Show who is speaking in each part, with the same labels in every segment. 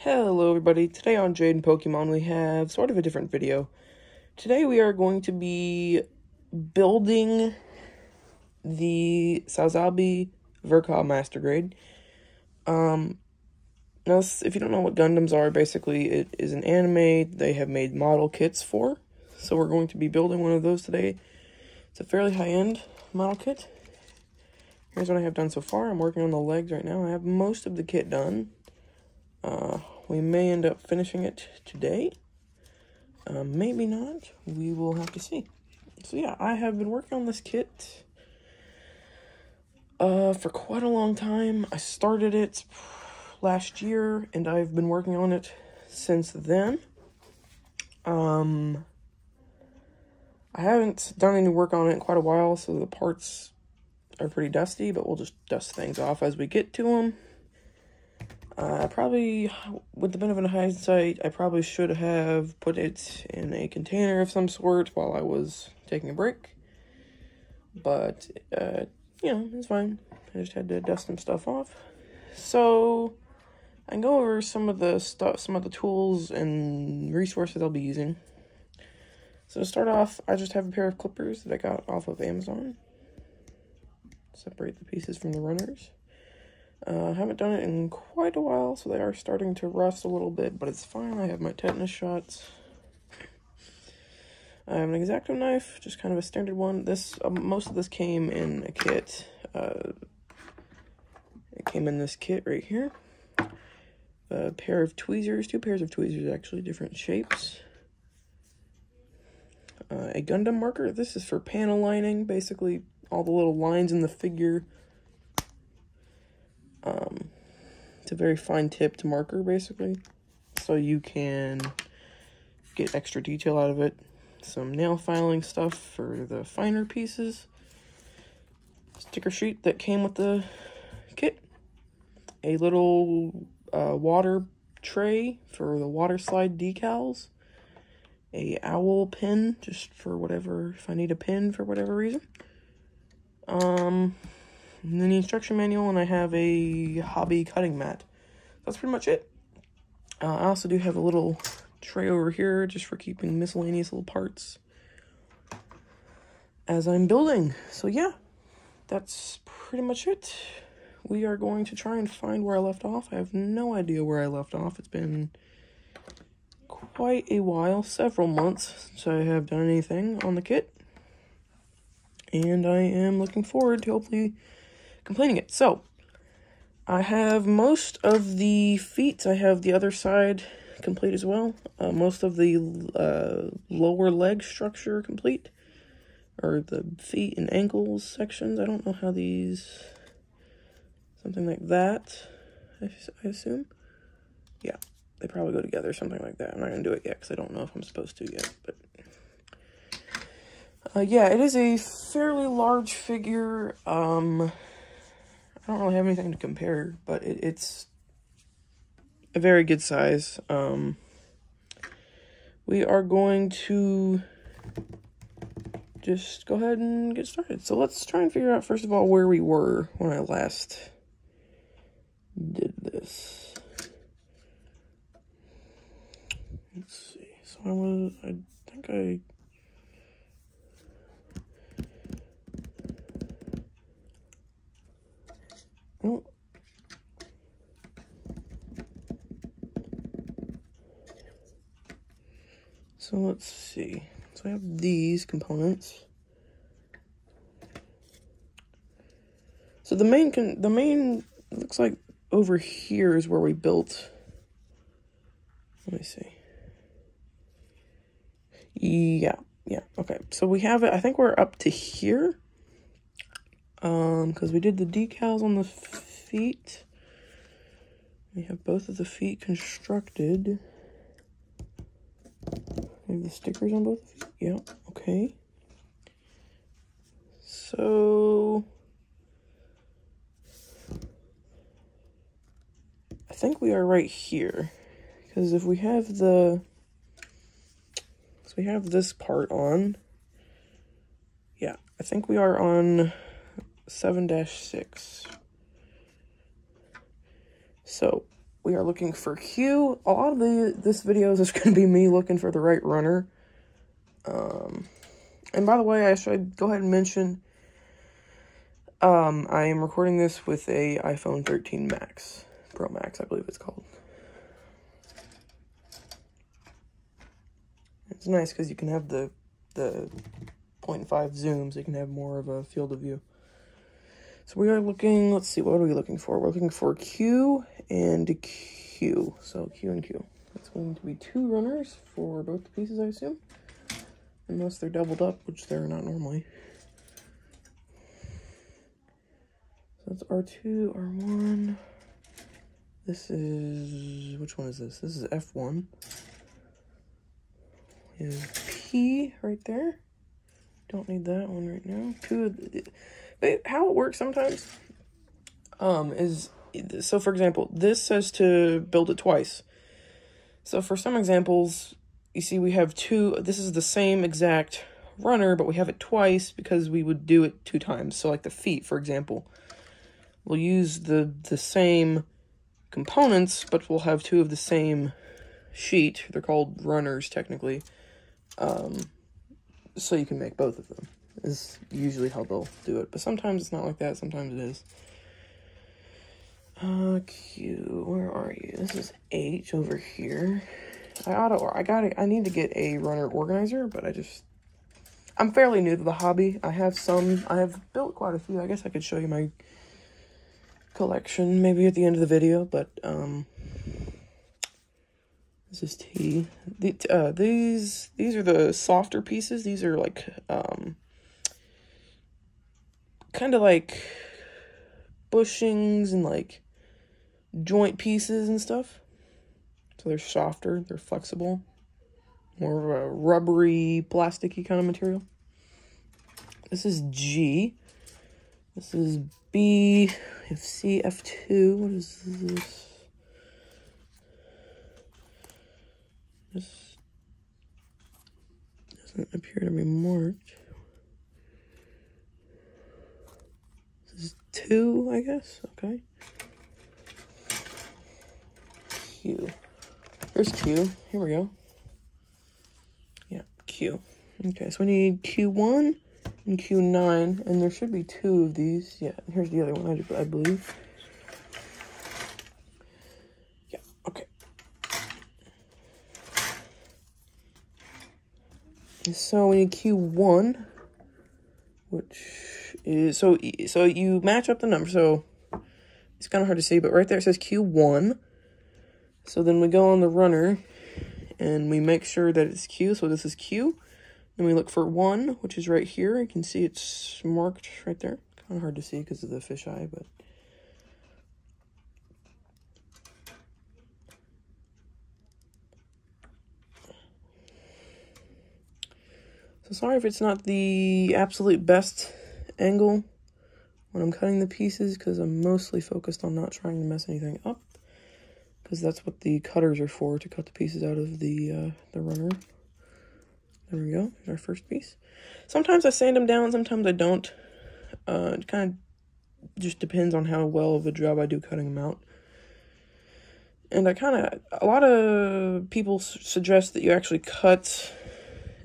Speaker 1: Hello everybody, today on Jade and Pokemon we have sort of a different video. Today we are going to be building the Sazabi Verka Master Grade. Now if you don't know what Gundams are, basically it is an anime they have made model kits for. So we're going to be building one of those today. It's a fairly high-end model kit. Here's what I have done so far. I'm working on the legs right now. I have most of the kit done. We may end up finishing it today. Maybe not. We will have to see. So yeah, I have been working on this kit for quite a long time. I started it last year, and I've been working on it since then. I haven't done any work on it in quite a while, so the parts are pretty dusty, but we'll just dust things off as we get to them. Probably, with the benefit of hindsight, I probably should have put it in a container of some sort while I was taking a break. But, you know, it's fine. I just had to dust some stuff off. So, I can go over some of the tools and resources I'll be using. So to start off, I just have a pair of clippers that I got off of Amazon. Separate the pieces from the runners. I haven't done it in quite a while, so they are starting to rust a little bit, but it's fine. I have my tetanus shots. I have an X-Acto knife, just kind of a standard one. Most of this came in a kit. It came in this kit right here. A pair of tweezers, two pairs of tweezers actually, different shapes. A Gundam marker. This is for panel lining, basically all the little lines in the figure. It's a very fine tipped marker, basically, so you can get extra detail out of it. Some nail filing stuff for the finer pieces. Sticker sheet that came with the kit. A little water tray for the water slide decals. A owl pin, just for whatever, if I need a pin for whatever reason. And then the instruction manual, and I have a hobby cutting mat. That's pretty much it. I also do have a little tray over here just for keeping miscellaneous little parts as I'm building. So yeah, that's pretty much it. We are going to try and find where I left off. I have no idea where I left off. It's been quite a while, several months, since I have done anything on the kit. And I am looking forward to hopefully completing it. So, I have most of the feet. I have the other side complete as well. Most of the lower leg structure complete. Or the feet and ankles sections. I don't know how these... Something like that, I assume. Yeah, they probably go together, something like that. I'm not going to do it yet because I don't know if I'm supposed to yet. But yeah, it is a fairly large figure. I don't really have anything to compare, but it's a very good size. We are going to just go ahead and get started. So let's try and figure out, first of all, where we were when I last did this. Let's see. So I think I... Oh. So let's see. So I have these components. So the main looks like over here is where we built. Let me see. Yeah, okay. So we have it, I think we're up to here. Because we did the decals on the feet. We have both of the feet constructed. We have the stickers on both feet. Yeah, okay. So I think we are right here. Because if we have so we have this part on. Yeah, I think we are on 7-6. So we are looking for Q. A lot of this video is going to be me looking for the right runner. And by the way, I should go ahead and mention, I am recording this with a iPhone 13 Max, Pro Max, I believe it's called. It's nice because you can have the 0.5 zoom, so you can have more of a field of view. So we are looking, let's see, what are we looking for? We're looking for Q and Q. So Q and Q. That's going to be 2 runners for both the pieces, I assume. Unless they're doubled up, which they're not normally. So that's R2, R1. This is, which one is this? This is F1. We have P right there. Don't need that one right now. But how it works sometimes is, so for example, this says to build it twice. So for some examples, you see we have 2, this is the same exact runner, but we have it twice because we would do it 2 times. So like the feet, for example, we'll use the same components, but we'll have 2 of the same sheet. They're called runners, technically. So you can make both of them, is usually how they'll do it. But sometimes it's not like that, sometimes it is. Q, where are you? This is H over here. I need to get a runner organizer, but I'm fairly new to the hobby. I have built quite a few. I guess I could show you my collection maybe at the end of the video, but, this is T. These are the softer pieces. These are like, kind of like bushings and like joint pieces and stuff. So they're softer, they're flexible, more of a rubbery, plasticky kind of material. This is G. This is B. We have C, F2. What is this? This doesn't appear to be marked. This is 2, I guess. Okay. Q. There's Q. Here we go. Yeah, Q. Okay, so we need Q1 and Q9, and there should be 2 of these. Yeah, here's the other one, I believe. Yeah, okay. So we need Q1, which is, so you match up the numbers. So it's kind of hard to see, but right there it says Q1. So then we go on the runner and we make sure that it's Q. So this is Q. Then we look for 1, which is right here. You can see it's marked right there. Kind of hard to see because of the fisheye, but. So sorry if it's not the absolute best angle when I'm cutting the pieces, because I'm mostly focused on not trying to mess anything up. Because that's what the cutters are for, to cut the pieces out of the runner. There we go, there's our first piece. Sometimes I sand them down, sometimes I don't. It kind of just depends on how well of a job I do cutting them out. And a lot of people suggest that you actually cut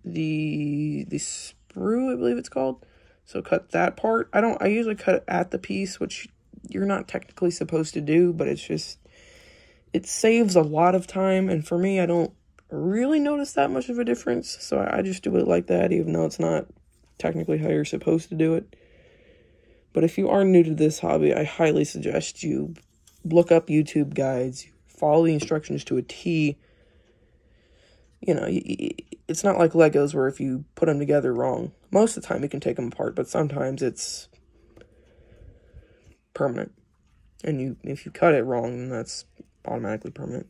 Speaker 1: the sprue, I believe it's called. So cut that part. I usually cut it at the piece, which you're not technically supposed to do, but it's just, it saves a lot of time, and for me, I don't really notice that much of a difference, so I just do it like that, even though it's not technically how you're supposed to do it. But if you are new to this hobby, I highly suggest you look up YouTube guides, follow the instructions to a T. You know, it's not like Legos where if you put them together wrong, most of the time you can take them apart, but sometimes it's permanent. And if you cut it wrong, then that's automatically permanent.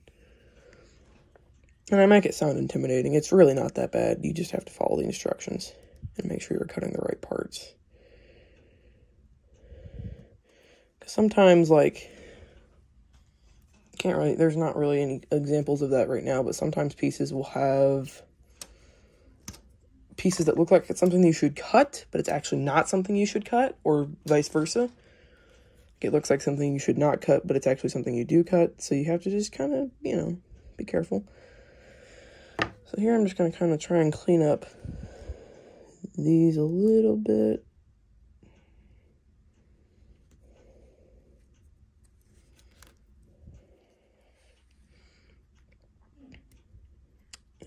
Speaker 1: And I make it sound intimidating. It's really not that bad. You just have to follow the instructions and make sure you're cutting the right parts. Because sometimes, like, there's not really any examples of that right now, but sometimes pieces will have pieces that look like it's something you should cut, but it's actually not something you should cut, or vice versa. it looks like something you should not cut, but it's actually something you do cut. So you have to just kind of, you know, be careful. So here I'm just going to kind of try and clean up these a little bit.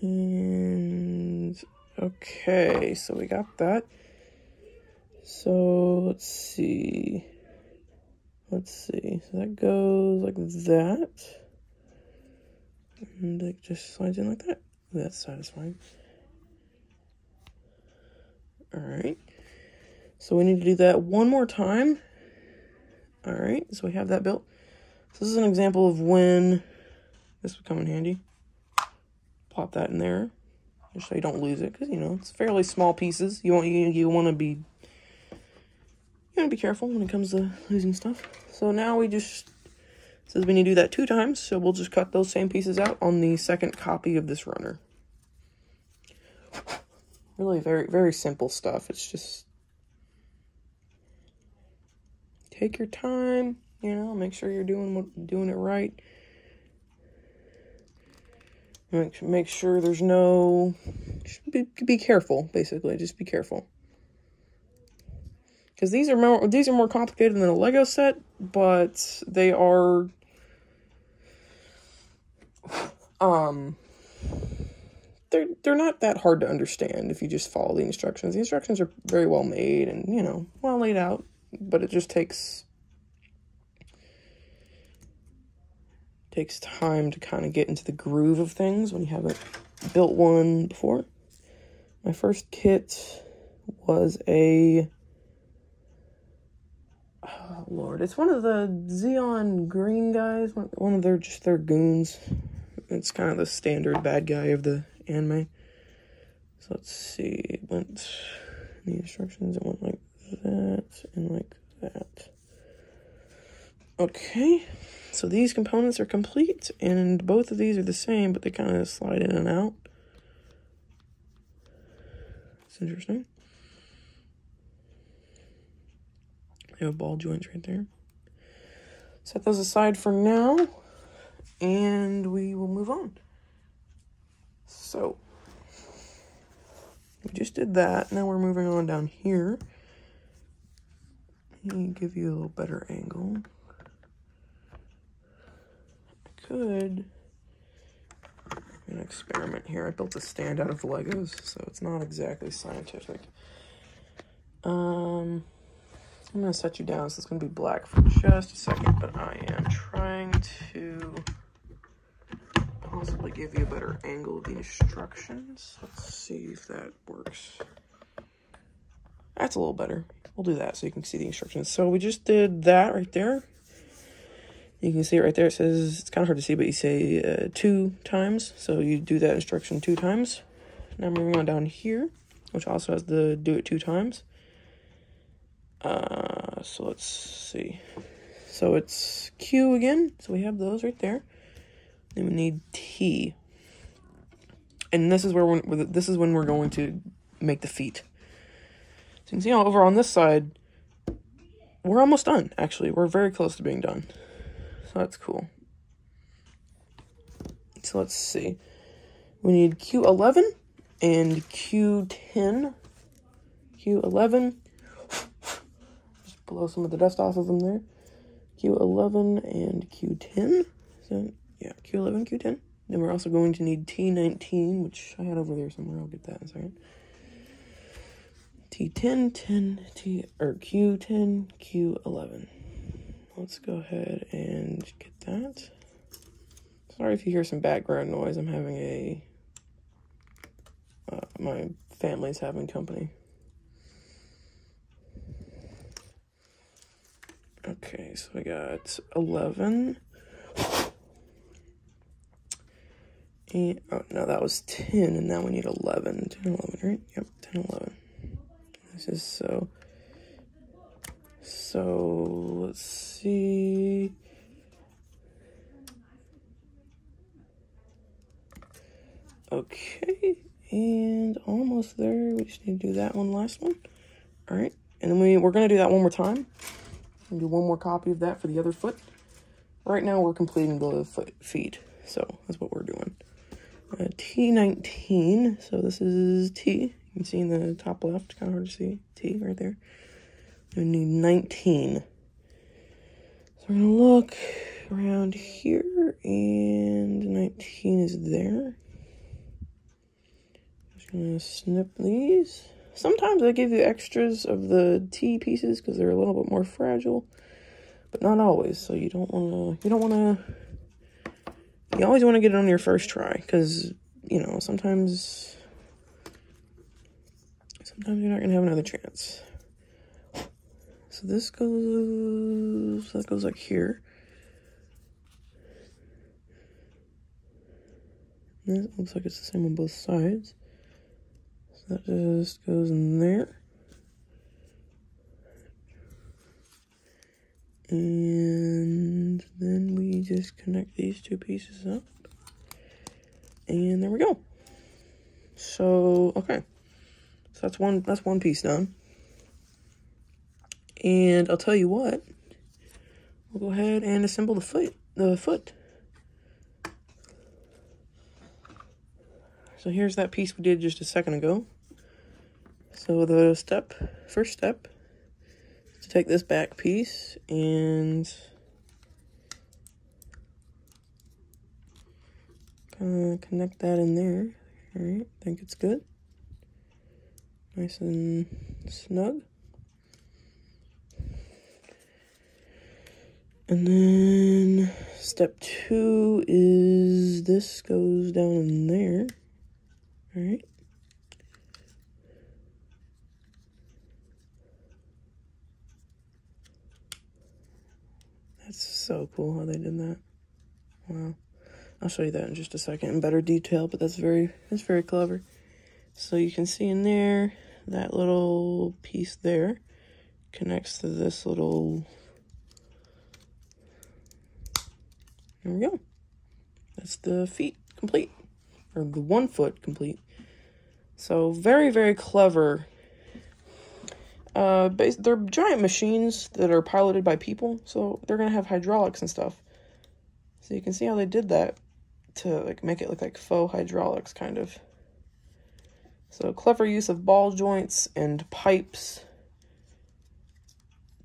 Speaker 1: And okay, so we got that. So let's see. So that goes like that. And it just slides in like that. That's satisfying. Alright. So we need to do that one more time. Alright, so we have that built. So this is an example of when this would come in handy. Plop that in there, just so you don't lose it, because you know it's fairly small pieces. You want to be careful when it comes to losing stuff. So now we just says we need to do that 2 times. So we'll just cut those same pieces out on the second copy of this runner. Really very, very simple stuff. It's just take your time. You know, make sure you're doing it right. Make sure there's no, be careful, basically, just be careful. Because these are more complicated than a Lego set, but they are, they're not that hard to understand if you just follow the instructions. The instructions are very well made and, you know, well laid out, but it just takes time to kind of get into the groove of things when you haven't built one before. My first kit was a, oh Lord, it's one of the Xeon green guys, one of their goons. It's kind of the standard bad guy of the anime. So let's see, it went, the instructions, it went like that and like that. Okay. So these components are complete, and both of these are the same, but they kind of slide in and out. It's interesting. They have ball joints right there. Set those aside for now, and we will move on. So, we just did that. Now we're moving on down here. Let me give you a little better angle. Could an experiment here. I built a stand out of Legos, so it's not exactly scientific. I'm gonna set you down, so it's gonna be black for just a second, but I am trying to possibly give you a better angle of the instructions. Let's see if that works. That's a little better. We'll do that so you can see the instructions. So we just did that right there. You can see it right there. It says, it's kind of hard to see, but you say 2 times. So you do that instruction 2 times. Now moving on down here, which also has the do it 2 times. So let's see. So it's Q again. So we have those right there. Then we need T. And this is where this is when we're going to make the feet. So you can see how over on this side, we're almost done, actually. We're very close to being done. So that's cool. So let's see. We need Q11 and Q10. Q11. Just blow some of the dust off of them there. Q11 and Q10. So yeah, Q11, Q10. Then we're also going to need T19, which I had over there somewhere. I'll get that in a second. T10, Q10, Q11. Let's go ahead and get that. Sorry if you hear some background noise. I'm having a, my family's having company. Okay, so we got 11. And, oh, no, that was 10, and now we need 11. 10, 11, right? Yep, 10, 11. This is so... So, let's see. Okay, and almost there. We just need to do that last one. All right, and then we're going to do that one more time. I'll do one more copy of that for the other foot. Right now we're completing the feet, so that's what we're doing. T19, so this is T. You can see in the top left, kind of hard to see, T right there. We need 19. So we're gonna look around here, and 19 is there. Just gonna snip these. Sometimes they give you extras of the T pieces because they're a little bit more fragile, but not always. So you always want to get it on your first try, because, you know, sometimes you're not going to have another chance. So that goes like here. And it looks like it's the same on both sides. So that just goes in there. And then we just connect these two pieces up. And there we go. So, okay. So that's one piece done. And I'll tell you what. We'll go ahead and assemble the foot. So here's that piece we did just a second ago. So the first step, to take this back piece and connect that in there. All right, I think it's good. Nice and snug. And then step 2 is this goes down in there. All right. That's so cool how they did that. Wow. I'll show you that in just a second in better detail, but that's very clever. So you can see in there, that little piece there connects to this little, there we go. That's the feet complete, or the 1 foot complete. So very clever. They're giant machines that are piloted by people, so they're gonna have hydraulics and stuff. So you can see how they did that to like make it look like faux hydraulics, kind of. So clever use of ball joints and pipes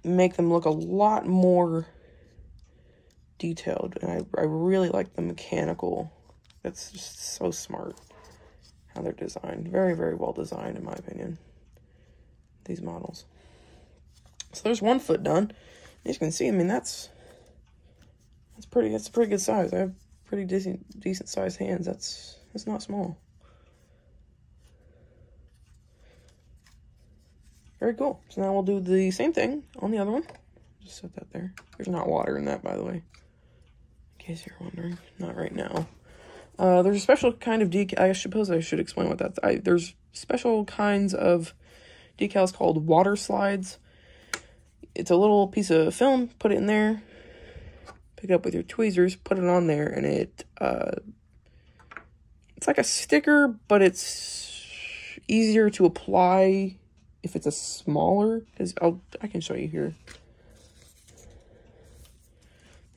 Speaker 1: make them look a lot more detailed, and I really like the mechanical. It's just so smart how they're designed. Very well designed, in my opinion, these models. So there's 1 foot done. As you can see, I mean, that's a pretty good size. I have pretty decent sized hands. That's not small. Very cool. So now we'll do the same thing on the other one. Just set that there. There's not water in that, by the way, in case you're wondering. Not right now. There's a special kind of decal. I suppose I should explain what that's. There's special kinds of decals called water slides. It's a little piece of film. Put it in there. Pick it up with your tweezers. Put it on there, and it's like a sticker, but it's easier to apply if it's a smaller. Because I can show you here.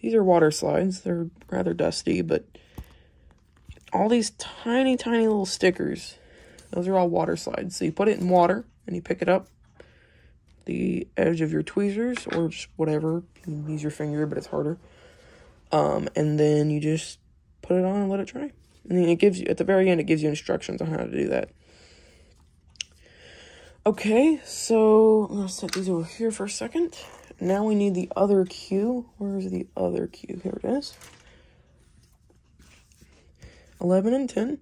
Speaker 1: These are water slides. They're rather dusty, but all these tiny little stickers, those are all water slides. So you put it in water and you pick it up the edge of your tweezers or just whatever. You can use your finger, but it's harder. And then you just put it on and let it dry. And then it gives you, at the very end, it gives you instructions on how to do that. Okay, so I'm going to set these over here for a second. Now we need the other cue. Where's the other cue? Here it is. 11 and 10.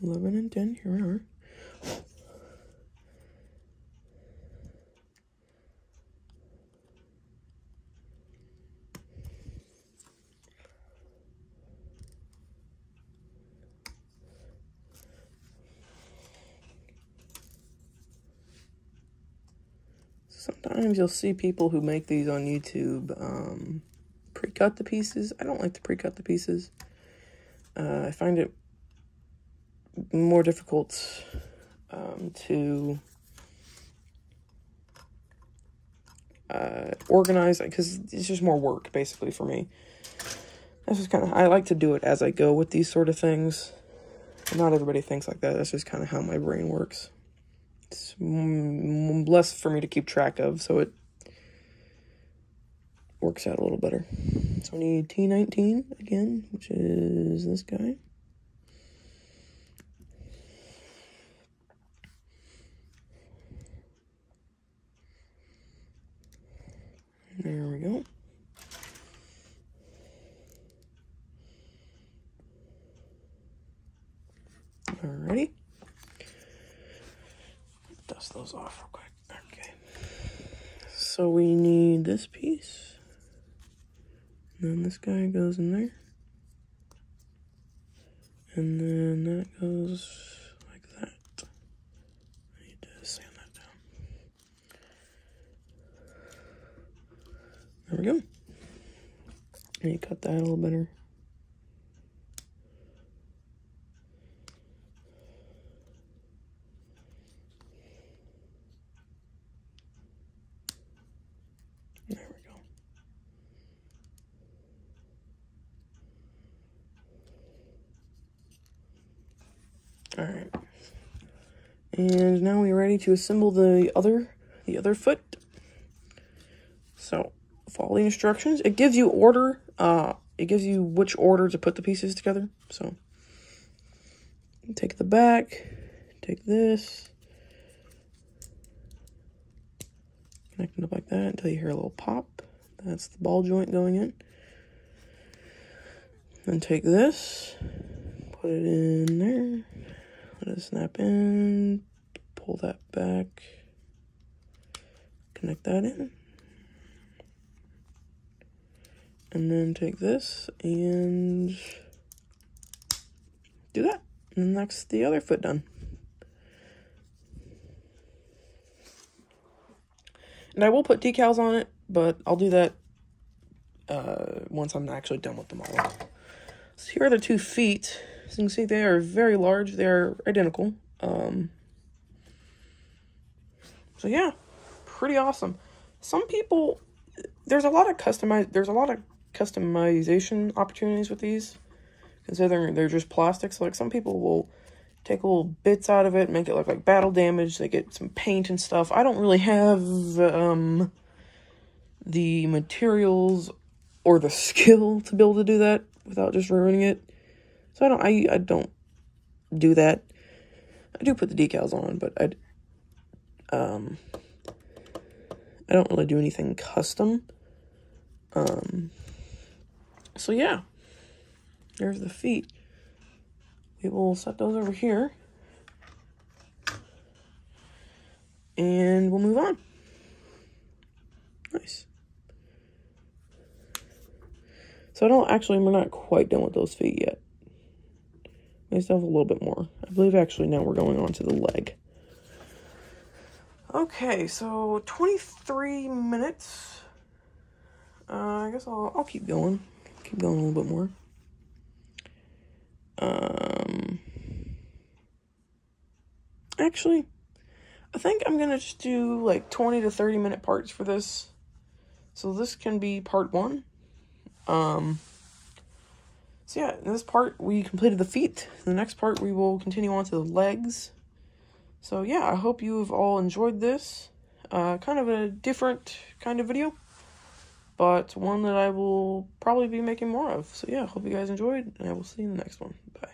Speaker 1: 11 and 10, here we are. Sometimes you'll see people who make these on YouTube pre-cut the pieces. I don't like to pre-cut the pieces. I find it more difficult to organize, because it's just more work, basically, for me. That's just kind of, I like to do it as I go with these sort of things. Not everybody thinks like that. That's just kind of how my brain works. It's less for me to keep track of, so it works out a little better. So we need T19 again, which is this guy. There we go. Alrighty. Dust those off real quick. Okay. So we need this piece. And then this guy goes in there. And then that goes like that. I need to sand that down. There we go. And you cut that a little better. There we go. All right. And now we're ready to assemble the other foot. So follow the instructions. It gives you order. It gives you which order to put the pieces together. So take the back, take this, connect it up like that until you hear a little pop. That's the ball joint going in. Then take this, put it in there, let it snap in, pull that back, connect that in. And then take this and do that. And that's the other foot done. And I will put decals on it, but I'll do that once I'm actually done with them all. So here are the 2 feet. As you can see, they are very large. They're identical. So yeah, pretty awesome. Some people, there's a lot of customization opportunities with these, considering they're just plastics. Like, some people will take little bits out of it, make it look like battle damage. They get some paint and stuff. I don't really have the materials or the skill to be able to do that without just ruining it. So I don't do that. I do put the decals on, but I don't really do anything custom. So yeah, there's the feet. We will set those over here. And we'll move on. Nice. So we're not quite done with those feet yet. We still have a little bit more. I believe actually now we're going on to the leg. Okay, so 23 minutes. I guess I'll keep going. Keep going a little bit more. Actually, I think I'm gonna just do like 20 to 30 minute parts for this. So this can be part 1. So yeah, in this part we completed the feet. In the next part we will continue on to the legs. So yeah, I hope you have all enjoyed this. Kind of a different kind of video, but one that I will probably be making more of. So yeah, hope you guys enjoyed, and I will see you in the next one. Bye.